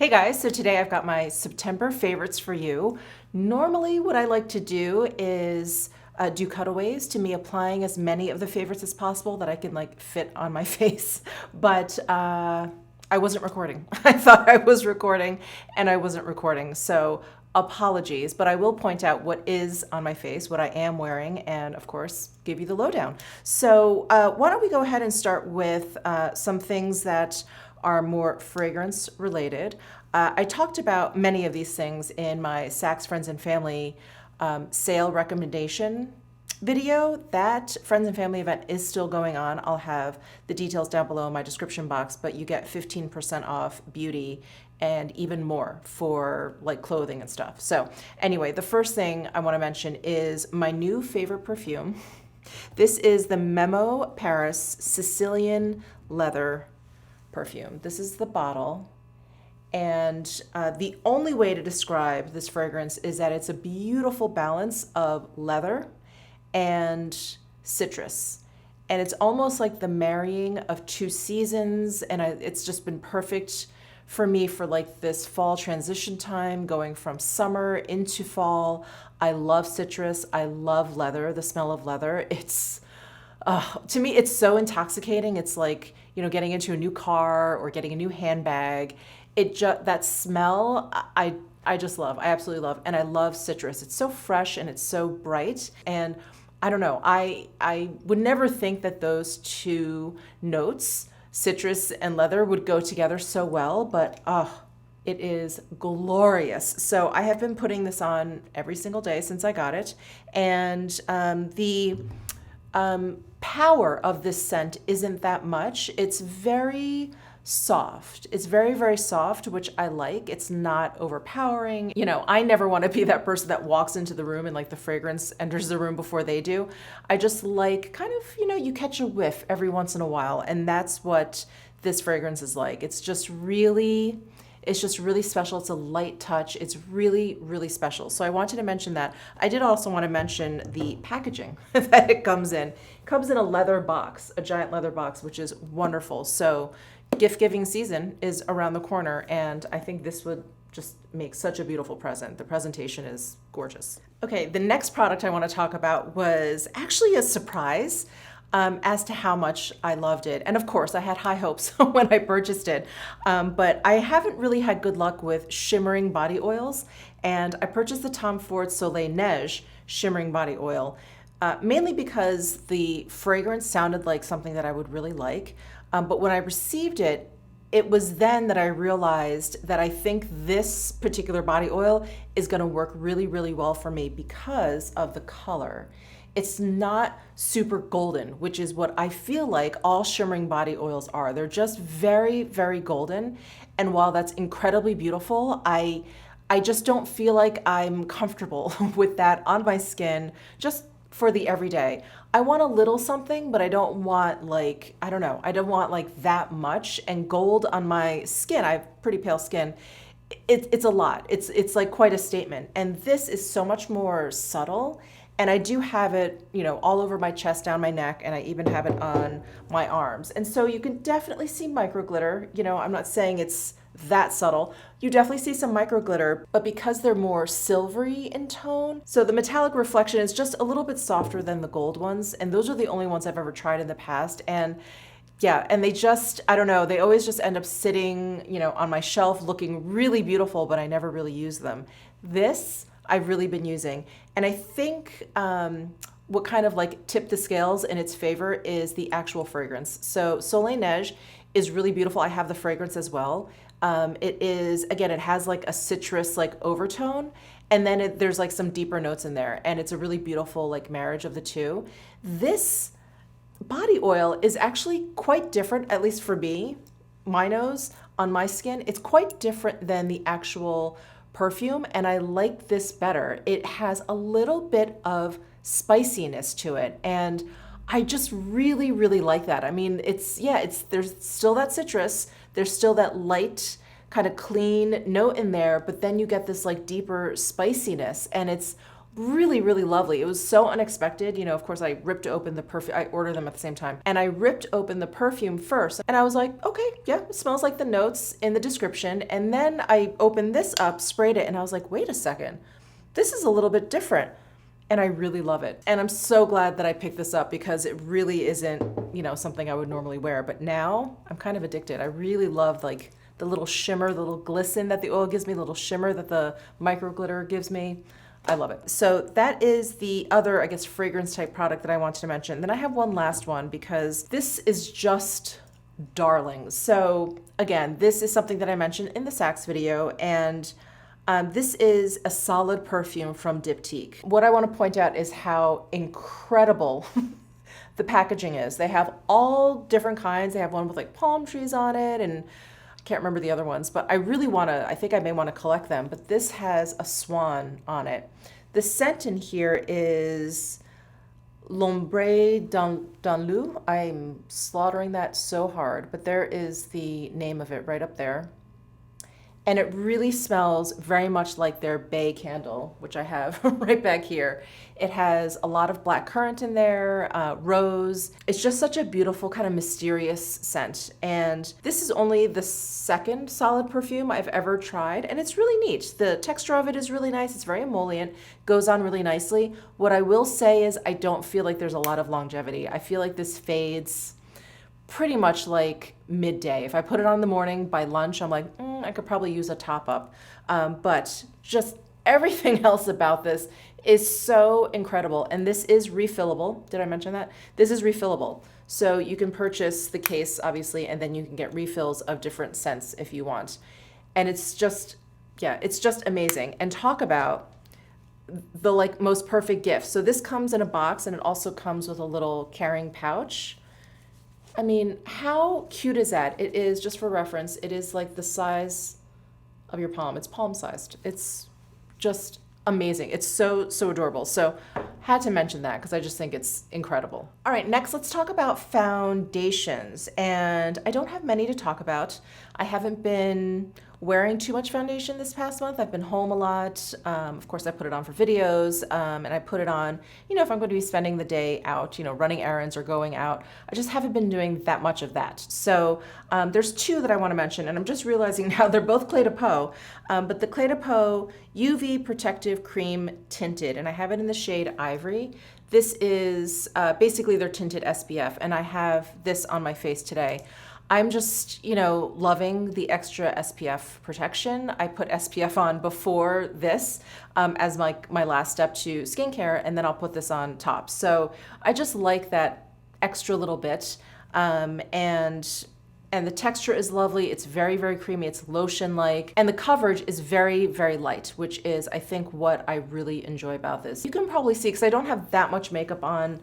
Hey guys, so today I've got my September favorites for you. Normally what I like to do is do cutaways to me applying as many of the favorites as possible that I can like fit on my face, but I wasn't recording. I thought I was recording and I wasn't recording, so apologies, but I will point out what is on my face, what I am wearing, and of course give you the lowdown. So why don't we go ahead and start with some things that are more fragrance related. I talked about many of these things in my Saks Friends and Family sale recommendation video. That Friends and Family event is still going on. I'll have the details down below in my description box, but you get 15% off beauty and even more for like clothing and stuff. So anyway, the first thing I want to mention is my new favorite perfume. This is the Memo Paris Sicilian Leather perfume. This is the bottle, and the only way to describe this fragrance is that it's a beautiful balance of leather and citrus, and it's almost like the marrying of two seasons, and it's just been perfect for me for like this fall transition time, going from summer into fall. I love citrus, I love leather, the smell of leather. It's to me, it's so intoxicating. It's like, you know, getting into a new car or getting a new handbag. That smell, I just love. I absolutely love. And I love citrus. It's so fresh and it's so bright. And I don't know, I would never think that those two notes, citrus and leather, would go together so well, but it is glorious. So I have been putting this on every single day since I got it. And the power of this scent isn't that much. It's very soft. It's very, very soft, which I like. It's not overpowering. You know, I never want to be that person that walks into the room and like the fragrance enters the room before they do. I just like kind of, you know, you catch a whiff every once in a while. And that's what this fragrance is like. It's just really special. It's a light touch. It's really, really special. So I wanted to mention that. I did also want to mention the packaging that it comes in. It comes in a leather box, a giant leather box, which is wonderful. So gift giving season is around the corner, and I think this would just make such a beautiful present. The presentation is gorgeous. Okay, the next product I want to talk about was actually a surprise. As to how much I loved it. And of course, I had high hopes when I purchased it, but I haven't really had good luck with shimmering body oils, and I purchased the Tom Ford Soleil Neige shimmering body oil, mainly because the fragrance sounded like something that I would really like, but when I received it, it was then that I realized that I think this particular body oil is gonna work really, really well for me because of the color. It's not super golden, which is what I feel like all shimmering body oils are. They're just very, very golden. And while that's incredibly beautiful, I just don't feel like I'm comfortable with that on my skin just for the everyday. I want a little something, but I don't want like, I don't know, I don't want like that much. And gold on my skin, I have pretty pale skin. It's a lot. It's like quite a statement. And this is so much more subtle. And I do have it, you know, all over my chest, down my neck, and I even have it on my arms. And so you can definitely see micro glitter. You know, I'm not saying it's that subtle. You definitely see some micro glitter, but because they're more silvery in tone, so the metallic reflection is just a little bit softer than the gold ones. And those are the only ones I've ever tried in the past. And yeah, and they just, I don't know, they always just end up sitting, you know, on my shelf looking really beautiful, but I never really use them. This I've really been using. And I think what kind of like tipped the scales in its favor is the actual fragrance. So Soleil Neige is really beautiful. I have the fragrance as well. It is, again, it has like a citrus like overtone, and then there's like some deeper notes in there, and it's a really beautiful like marriage of the two. This body oil is actually quite different, at least for me, my nose, on my skin. It's quite different than the actual perfume, and I like this better. It has a little bit of spiciness to it, and I just really, really like that. I mean, there's still that citrus, there's still that light, kind of clean note in there, but then you get this like deeper spiciness, and it's really, really lovely. It was so unexpected. You know, of course, I ripped open the perfume. I ordered them at the same time. And I ripped open the perfume first. And I was like, okay, yeah, it smells like the notes in the description. And then I opened this up, sprayed it, and I was like, wait a second. This is a little bit different. And I really love it. And I'm so glad that I picked this up because it really isn't, you know, something I would normally wear. But now I'm kind of addicted. I really love like the little shimmer, the little glisten that the oil gives me, the little shimmer that the micro glitter gives me. I love it. So that is the other, I guess, fragrance type product that I wanted to mention. Then I have one last one because this is just darling. So again, this is something that I mentioned in the Saks video, and this is a solid perfume from Diptyque. What I want to point out is how incredible the packaging is. They have all different kinds. They have one with like palm trees on it, and can't remember the other ones, but I really want to, I think I may want to collect them, but this has a swan on it. The scent in here is L'Ombre dans l'eau. I'm slaughtering that so hard, but there is the name of it right up there. And it really smells very much like their Bay candle, which I have right back here. It has a lot of black currant in there, rose. It's just such a beautiful kind of mysterious scent. And this is only the second solid perfume I've ever tried, and it's really neat. The texture of it is really nice. It's very emollient, goes on really nicely. What I will say is I don't feel like there's a lot of longevity. I feel like this fades pretty much like midday. If I put it on in the morning, by lunch, I'm like, I could probably use a top up. But just everything else about this is so incredible. And this is refillable. Did I mention that? This is refillable. So you can purchase the case, obviously, and then you can get refills of different scents if you want. And it's just, yeah, it's just amazing. And talk about the like most perfect gift. So this comes in a box, and it also comes with a little carrying pouch. I mean, how cute is that? It is, just for reference, it is like the size of your palm. It's palm sized. It's just amazing. It's so, so adorable. So had to mention that because I just think it's incredible. All right, next let's talk about foundations. And I don't have many to talk about. I haven't been wearing too much foundation this past month. I've been home a lot. Of course, I put it on for videos, and I put it on, you know, if I'm going to be spending the day out, you know, running errands or going out. I just haven't been doing that much of that. So there's two that I want to mention, and I'm just realizing now they're both Clé de Peau, but the Clé de Peau UV Protective Cream Tinted, and I have it in the shade Ivory. This is basically their tinted SPF, and I have this on my face today. I'm just, you know, loving the extra SPF protection. I put SPF on before this as my last step to skincare, and then I'll put this on top. So I just like that extra little bit. And the texture is lovely. It's very, very creamy. It's lotion-like. And the coverage is very, very light, which is, I think, what I really enjoy about this. You can probably see, because I don't have that much makeup on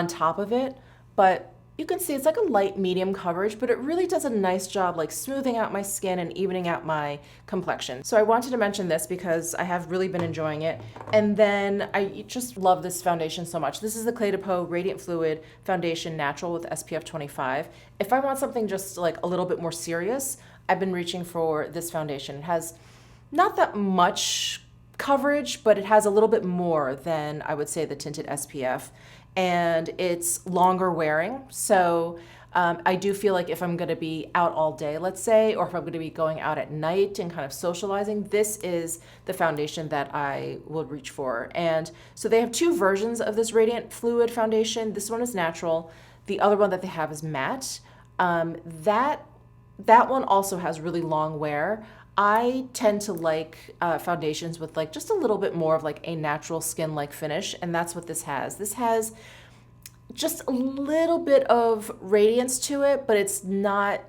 top of it, but you can see it's like a light medium coverage, but it really does a nice job like smoothing out my skin and evening out my complexion. So I wanted to mention this because I have really been enjoying it. And then I just love this foundation so much. This is the Clé de Peau Radiant Fluid Foundation Natural with SPF 25. If I want something just like a little bit more serious, I've been reaching for this foundation. It has not that much coverage, but it has a little bit more than I would say the tinted SPF. And it's longer wearing. So I do feel like if I'm gonna be out all day, let's say, or if I'm gonna be going out at night and kind of socializing, this is the foundation that I will reach for. And so they have two versions of this Radiant Fluid Foundation. This one is natural. The other one that they have is matte. That one also has really long wear. I tend to like foundations with like just a little bit more of like a natural skin-like finish, and that's what this has. This has just a little bit of radiance to it, but it's not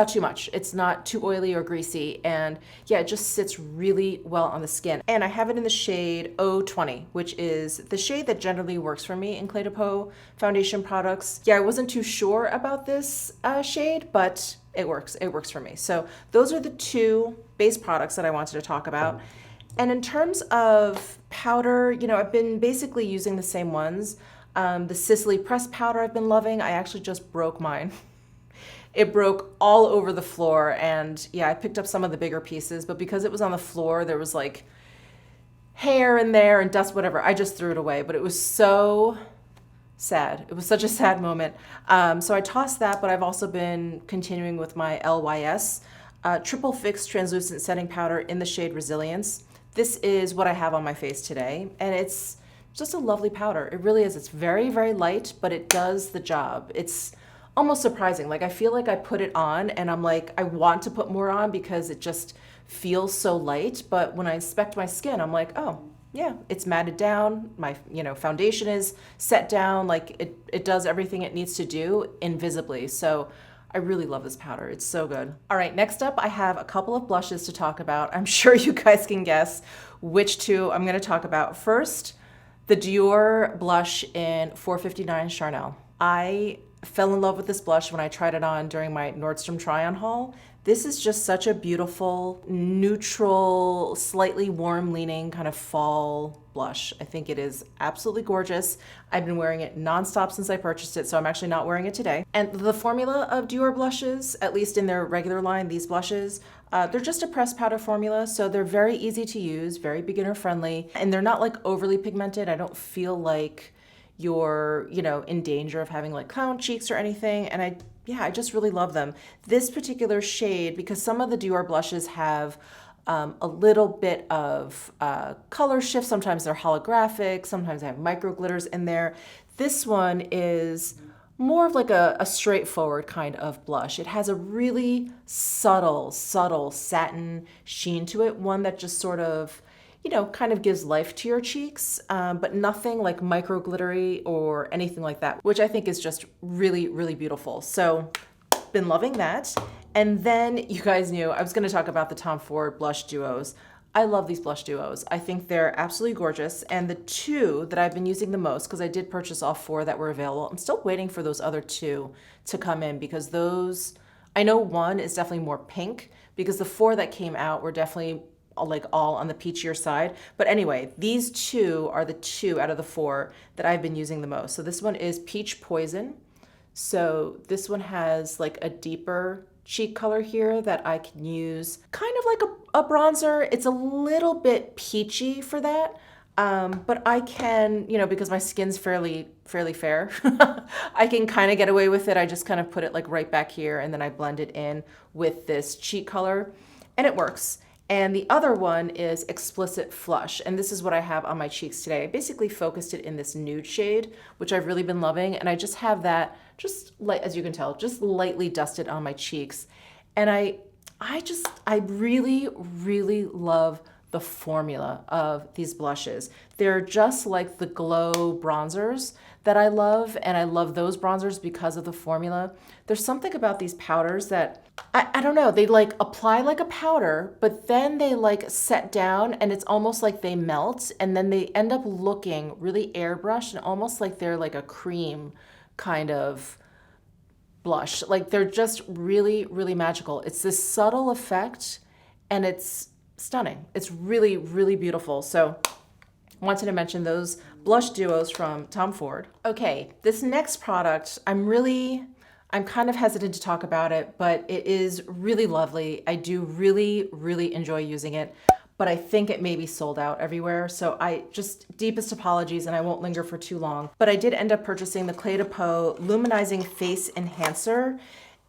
too much. It's not too oily or greasy, and yeah, it just sits really well on the skin. And I have it in the shade 020, which is the shade that generally works for me in Clé de Peau foundation products. Yeah, I wasn't too sure about this shade, but it works for me. So those are the two base products that I wanted to talk about. And in terms of powder, you know, I've been basically using the same ones. The Sicily pressed powder I've been loving. I actually just broke mine. It broke all over the floor, and yeah, I picked up some of the bigger pieces, but because it was on the floor, there was like hair in there and dust, whatever. I just threw it away, but it was so sad. It was such a sad moment. So I tossed that, but I've also been continuing with my LYS Triple Fix Translucent Setting Powder in the shade Resilience. This is what I have on my face today, and it's just a lovely powder. It really is. It's very, very light, but it does the job. It's almost surprising. Like, I feel like I put it on and I'm like, I want to put more on because it just feels so light. But when I inspect my skin, I'm like, oh, yeah, it's matted down. My, foundation is set down. Like, it does everything it needs to do invisibly. So I really love this powder. It's so good. All right, next up, I have a couple of blushes to talk about. I'm sure you guys can guess which two I'm gonna talk about. First, the Dior blush in 459 Charnel. I fell in love with this blush when I tried it on during my Nordstrom try-on haul. This is just such a beautiful, neutral, slightly warm-leaning kind of fall blush. I think it is absolutely gorgeous. I've been wearing it nonstop since I purchased it, so I'm actually not wearing it today. And the formula of Dior blushes, at least in their regular line, these blushes, they're just a pressed powder formula, so they're very easy to use, very beginner-friendly, and they're not like overly pigmented. I don't feel like you're, in danger of having like clown cheeks or anything. And I just really love them. This particular shade, because some of the Dior blushes have a little bit of color shift. Sometimes they're holographic, sometimes they have micro glitters in there. This one is more of like a straightforward kind of blush. It has a really subtle satin sheen to it, one that just sort of, kind of gives life to your cheeks, but nothing like micro glittery or anything like that, which I think is just really, really beautiful. So been loving that. And then you guys knew I was gonna talk about the Tom Ford blush duos. I love these blush duos. I think they're absolutely gorgeous. And the two that I've been using the most, because I did purchase all 4 that were available, I'm still waiting for those other 2 to come in, because those, I know one is definitely more pink, because the 4 that came out were definitely like all on the peachier side. But anyway, these 2 are the 2 out of the 4 that I've been using the most. So this one is Peach Poison. So this one has like a deeper cheek color here that I can use kind of like a bronzer. It's a little bit peachy for that. But I can, because my skin's fairly fair, I can kind of get away with it. I just kind of put it like right back here, and then I blend it in with this cheek color, and it works. And the other one is Explicit Flush, and this is what I have on my cheeks today. I basically focused it in this nude shade, which I've really been loving, and I just have that, just like, as you can tell, just lightly dusted on my cheeks. And I really, really love the formula of these blushes. They're just like the glow bronzers that I love, and I love those bronzers because of the formula. There's something about these powders that, I don't know, they like apply like a powder, but then they like set down and it's almost like they melt, and then they end up looking really airbrushed and almost like they're like a cream kind of blush. Like, they're just really, really magical. It's this subtle effect and it's stunning. It's really, really beautiful. So wanted to mention those blush duos from Tom Ford. Okay, this next product, I'm kind of hesitant to talk about it, but it is really lovely. I do really, really enjoy using it, but I think it may be sold out everywhere. So deepest apologies, and I won't linger for too long. But I did end up purchasing the Clé de Peau Luminizing Face Enhancer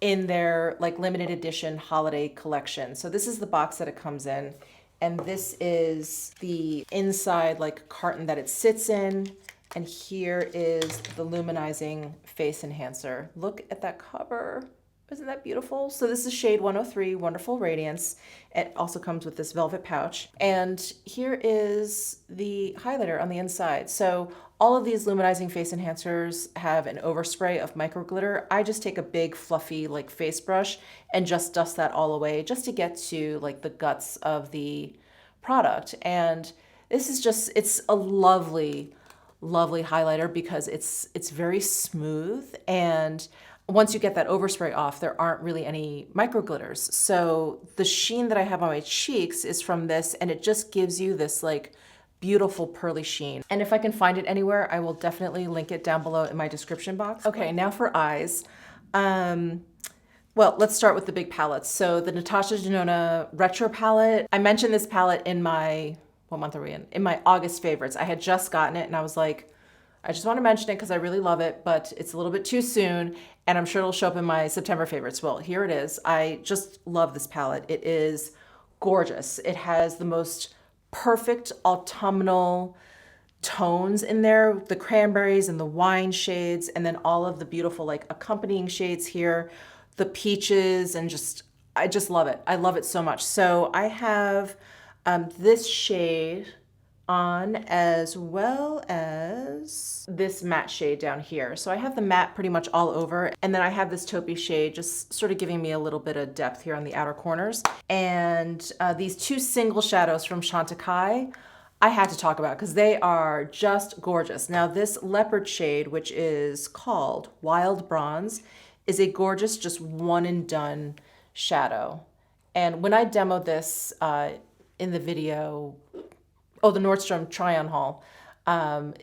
in their like limited edition holiday collection. So this is the box that it comes in. And this is the inside like carton that it sits in. And here is the Luminizing Face Enhancer. Look at that cover. Isn't that beautiful? So this is shade 103, Wonderful Radiance. It also comes with this velvet pouch. And here is the highlighter on the inside. So all of these Luminizing Face Enhancers have an overspray of micro glitter. I just take a big fluffy like face brush and just dust that all away just to get to like the guts of the product. And this is just, it's a lovely highlighter because it's very smooth, and once you get that overspray off, there aren't really any micro glitters. So the sheen that I have on my cheeks is from this, and it just gives you this like beautiful pearly sheen. And if I can find it anywhere, I will definitely link it down below in my description box. Okay, now for eyes. Well, let's start with the big palettes. So the Natasha Denona Retro palette. I mentioned this palette in my what month are we in? In my August favorites. I had just gotten it and I was like, I just want to mention it because I really love it, but it's a little bit too soon, and I'm sure it'll show up in my September favorites. Well, here it is. I just love this palette. It is gorgeous. It has the most perfect autumnal tones in there, the cranberries and the wine shades, and then all of the beautiful like accompanying shades here, the peaches, and I just love it. I love it so much. So I have this shade on, as well as this matte shade down here. So I have the matte pretty much all over, and then I have this taupey shade just sort of giving me a little bit of depth here on the outer corners. And these two single shadows from Pkwy, I had to talk about because they are just gorgeous. Now this leopard shade, which is called Wild Bronze, is a gorgeous, just one and done shadow. And when I demoed this in the video, the Nordstrom try-on haul,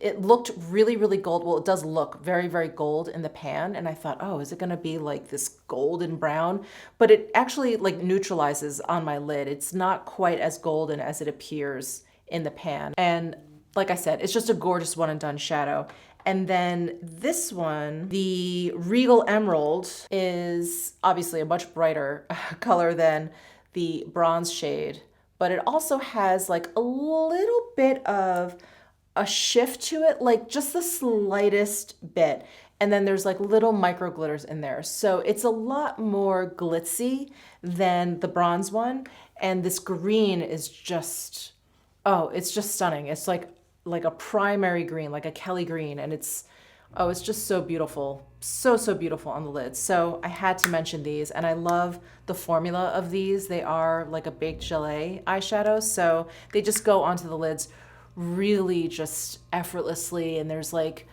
it looked really, really gold. Well, it does look very, very gold in the pan. And I thought, oh, is it gonna be like this golden brown? But it actually like neutralizes on my lid. It's not quite as golden as it appears in the pan. And like I said, it's just a gorgeous one and done shadow. And then this one, the Regal Emerald, is obviously a much brighter color than the bronze shade, but it also has like a little bit of a shift to it, like just the slightest bit. And then there's like little micro glitters in there. So it's a lot more glitzy than the bronze one. And this green is just, oh, it's just stunning. It's like a primary green, like a Kelly green. And it's just so beautiful. So, so beautiful on the lids. So I had to mention these, and I love the formula of these. They are like a baked gelée eyeshadow. So they just go onto the lids really just effortlessly. And there's like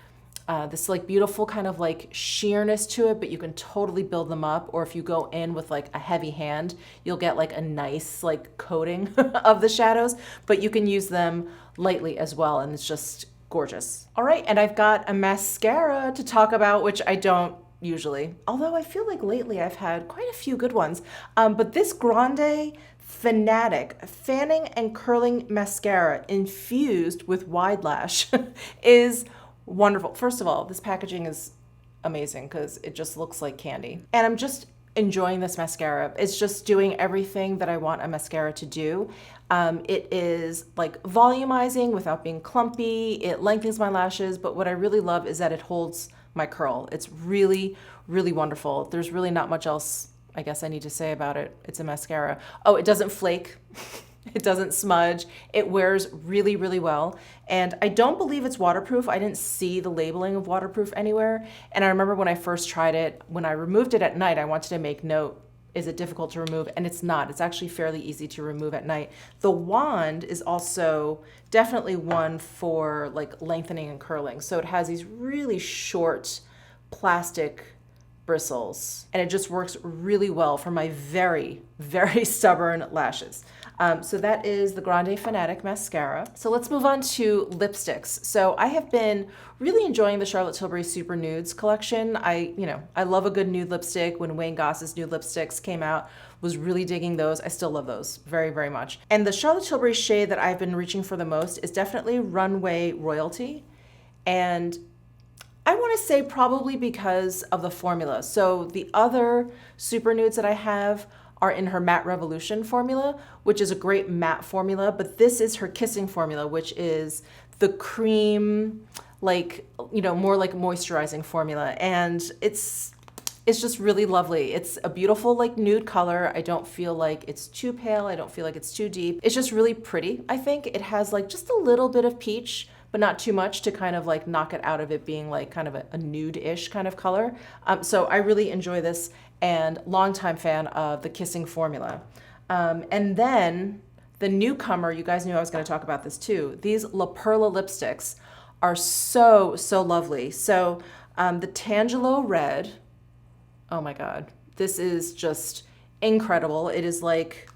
this like beautiful kind of like sheerness to it, but you can totally build them up. Or if you go in with like a heavy hand, you'll get like a nice like coating of the shadows, but you can use them lightly as well. And it's just gorgeous. All right, and I've got a mascara to talk about, which I don't usually, although I feel like lately I've had quite a few good ones. But this Grande Fanatic Fanning and Curling Mascara infused with wide lash is wonderful. First of all, this packaging is amazing because it just looks like candy. And I'm just enjoying this mascara. It's just doing everything that I want a mascara to do. It is like volumizing without being clumpy. It lengthens my lashes, but what I really love is that it holds my curl. It's really, really wonderful. There's really not much else I guess I need to say about it. It's a mascara. Oh, it doesn't flake. It doesn't smudge. It wears really, really well. And I don't believe it's waterproof. I didn't see the labeling of waterproof anywhere. And I remember when I first tried it, when I removed it at night, I wanted to make note, is it difficult to remove? And it's not. It's actually fairly easy to remove at night. The wand is also definitely one for like lengthening and curling. So it has these really short plastic bristles, and it just works really well for my very, very stubborn lashes. So that is the Grande Fanatic Mascara. So let's move on to lipsticks. So I have been really enjoying the Charlotte Tilbury Super Nudes collection. I love a good nude lipstick. When Wayne Goss's nude lipsticks came out, was really digging those. I still love those very, very much. And the Charlotte Tilbury shade that I've been reaching for the most is definitely Runway Royalty. And I want to say probably because of the formula. So the other super nudes that I have are in her Matte Revolution formula, which is a great matte formula, but this is her kissing formula, which is the cream, like, more like moisturizing formula. And it's just really lovely. It's a beautiful like nude color. I don't feel like it's too pale. I don't feel like it's too deep. It's just really pretty. I think it has like just a little bit of peach, but not too much to kind of like knock it out of it being like kind of a nude-ish kind of color. So I really enjoy this, and longtime fan of the kissing formula. And then the newcomer, you guys knew I was gonna talk about this too. These La Perla lipsticks are so, so lovely. So the Tangelo Red, oh my God, this is just incredible. It is like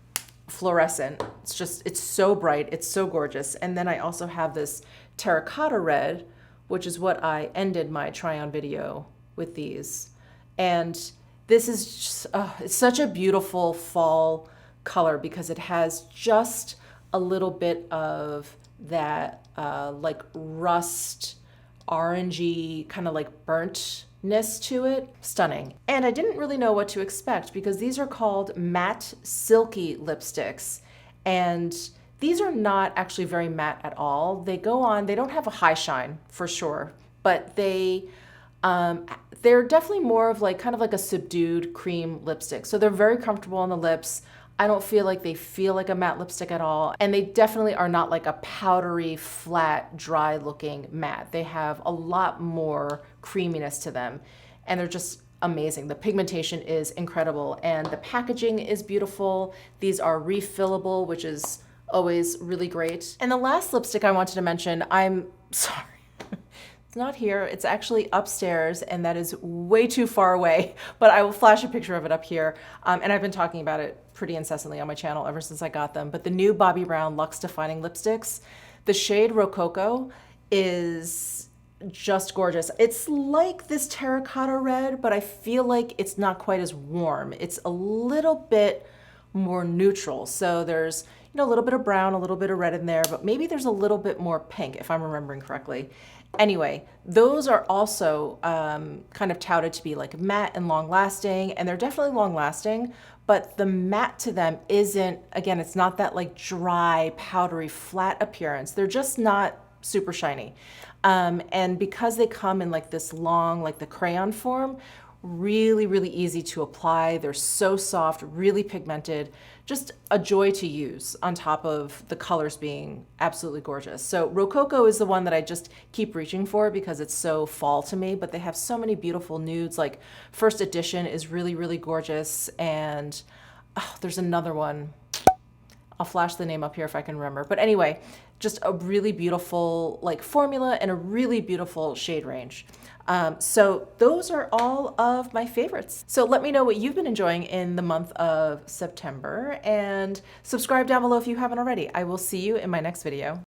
fluorescent. It's so bright, it's so gorgeous. And then I also have this Terracotta Red, which is what I ended my try-on video with these. And this is just, it's such a beautiful fall color because it has just a little bit of that like rust, orangey, kind of like burntness to it. Stunning. And I didn't really know what to expect because these are called matte silky lipsticks. And these are not actually very matte at all. They go on, they don't have a high shine for sure, but they're definitely more of like kind of like a subdued cream lipstick. So they're very comfortable on the lips. I don't feel like they feel like a matte lipstick at all. And they definitely are not like a powdery, flat, dry looking matte. They have a lot more creaminess to them. And they're just amazing. The pigmentation is incredible and the packaging is beautiful. These are refillable, which is always really great. And the last lipstick I wanted to mention, I'm sorry, it's not here, it's actually upstairs and that is way too far away, but I will flash a picture of it up here. And I've been talking about it pretty incessantly on my channel ever since I got them. But the new Bobbi Brown Luxe Defining Lipsticks, the shade Rococo is just gorgeous. It's like this terracotta red, but I feel like it's not quite as warm. It's a little bit more neutral. So there's, you know, a little bit of brown, a little bit of red in there, but maybe there's a little bit more pink if I'm remembering correctly. Anyway, those are also kind of touted to be like matte and long lasting, and they're definitely long lasting, but the matte to them isn't, again, it's not that like dry, powdery, flat appearance. They're just not super shiny. And because they come in like this long, like the crayon form, really, really easy to apply. They're so soft, really pigmented, just a joy to use on top of the colors being absolutely gorgeous. So Rococo is the one that I just keep reaching for because it's so fall to me, but they have so many beautiful nudes. Like first edition is really, really gorgeous. And there's another one. I'll flash the name up here if I can remember. But anyway, just a really beautiful like formula and a really beautiful shade range. So those are all of my favorites. So let me know what you've been enjoying in the month of September and subscribe down below if you haven't already. I will see you in my next video.